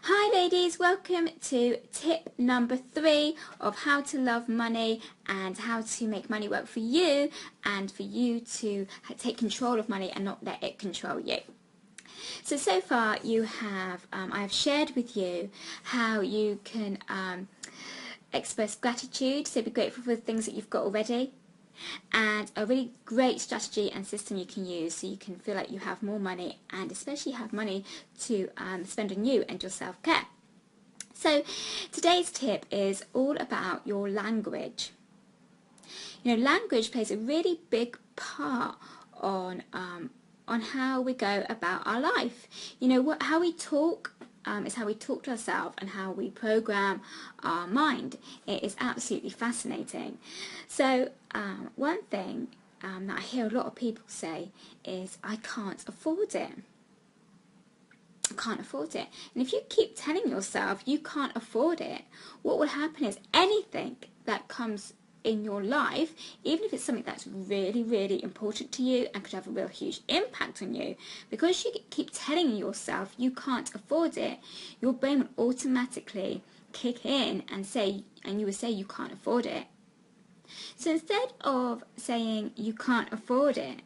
Hi ladies, welcome to tip number 3 of how to love money and how to make money work for you and for you to take control of money and not let it control you. So far you have, I have shared with you how you can express gratitude, so be grateful for the things that you've got already, and a really great strategy and system you can use so you can feel like you have more money and especially have money to spend on you and your self-care. So today's tip is all about your language. You know, language plays a really big part on how we go about our life. You know, how we talk is how we talk to ourselves and how we program our mind. It is absolutely fascinating. So one thing that I hear a lot of people say is, I can't afford it. I can't afford it. And if you keep telling yourself you can't afford it, what will happen is anything that comes in your life, even if it's something that's really, really important to you and could have a real huge impact on you, because you keep telling yourself you can't afford it, your brain will automatically kick in and you will say you can't afford it. So instead of saying you can't afford it,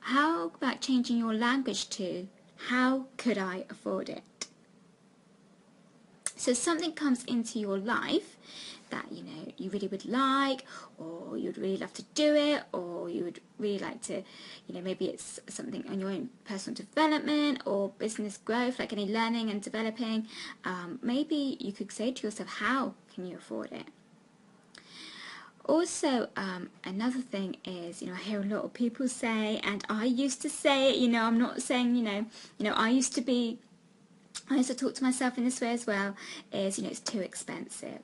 how about changing your language to, how could I afford it? So something comes into your life that you really would like, or you'd really love to do it, or you would really like to, maybe it's something on your own personal development or business growth, like any learning and developing. Maybe you could say to yourself, how can you afford it? Also, another thing is, I hear a lot of people say, and I used to say it, I'm not saying, I used to talk to myself in this way as well, is, it's too expensive.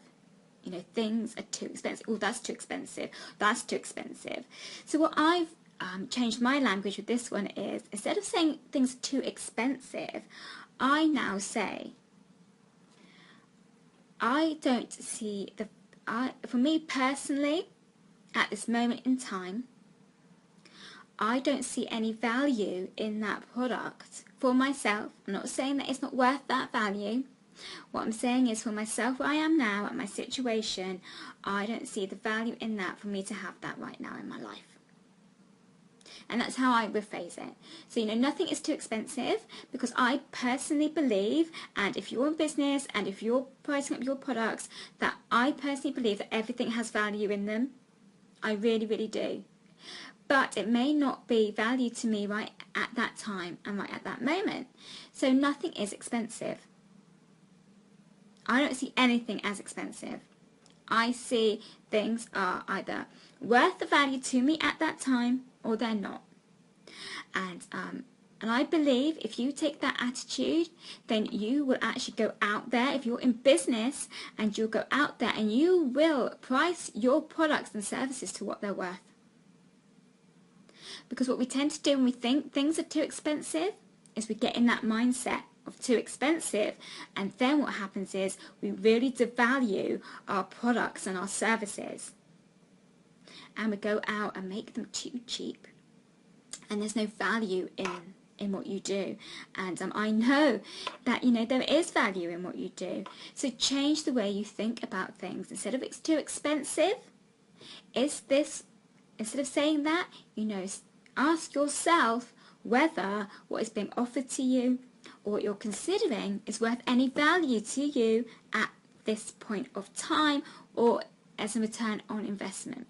Things are too expensive. Oh, that's too expensive. That's too expensive. So what I've changed my language with this one is, instead of saying things are too expensive, I now say, I don't see for me personally, at this moment in time, I don't see any value in that product for myself. I'm not saying that it's not worth that value. What I'm saying is, for myself, where I am now, at my situation, I don't see the value in that for me to have that right now in my life. And that's how I rephrase it. So, nothing is too expensive, because I personally believe, and if you're in business and if you're pricing up your products, that I personally believe that everything has value in them. I really, really do. But it may not be value to me right at that time and right at that moment. So nothing is expensive. I don't see anything as expensive. I see things are either worth the value to me at that time, or they're not. And I believe if you take that attitude, then you will actually go out there. If you're in business, and you'll go out there and you will price your products and services to what they're worth. Because what we tend to do when we think things are too expensive is we get in that mindset of too expensive, and then what happens is we really devalue our products and our services, and we go out and make them too cheap, and there's no value in what you do. And I know that there is value in what you do. So change the way you think about things. Instead of it's too expensive, instead of saying that, ask yourself whether what is being offered to you or what you're considering is worth any value to you at this point of time, or as a return on investment.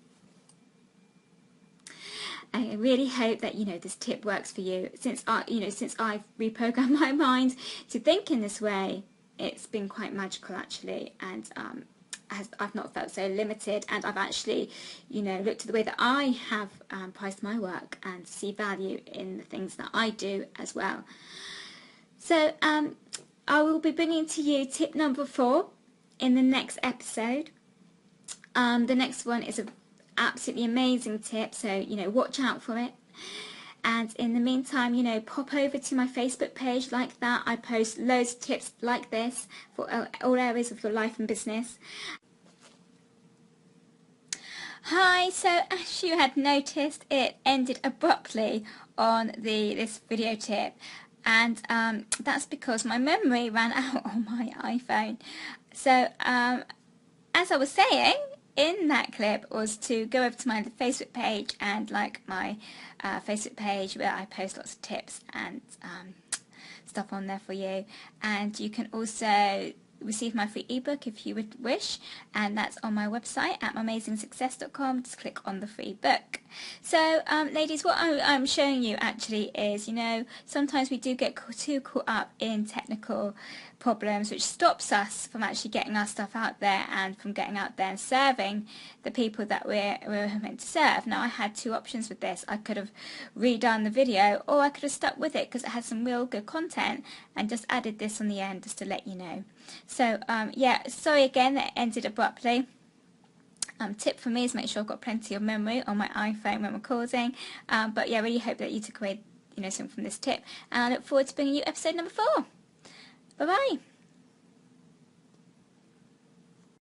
I really hope that this tip works for you. Since I've reprogrammed my mind to think in this way, it's been quite magical actually, and I've not felt so limited, and I've actually looked at the way that I have priced my work and see value in the things that I do as well. So I will be bringing to you tip number 4 in the next episode. The next one is an absolutely amazing tip, so watch out for it. And in the meantime, pop over to my Facebook page. Like that, I post loads of tips like this for all areas of your life and business. Hi, so as you had noticed, it ended abruptly on this video tip. and that's because my memory ran out on my iPhone. So as I was saying in that clip was to go over to my Facebook page and like my Facebook page where I post lots of tips and stuff on there for you, and you can also receive my free ebook if you would wish, and that's on my website at myamazingsuccess.com. Just click on the free book. So ladies, what I'm showing you actually is, you know, sometimes we do get too caught up in technical problems, which stops us from actually getting our stuff out there and from getting out there and serving the people that we're meant to serve. Now I had two options with this. I could have redone the video, or I could have stuck with it because it had some real good content and just added this on the end just to let you know. So yeah, sorry again that it ended abruptly. Tip for me is make sure I've got plenty of memory on my iPhone when recording, but yeah, I really hope that you took away, you know, something from this tip, and I look forward to bringing you episode number 4. Bye bye.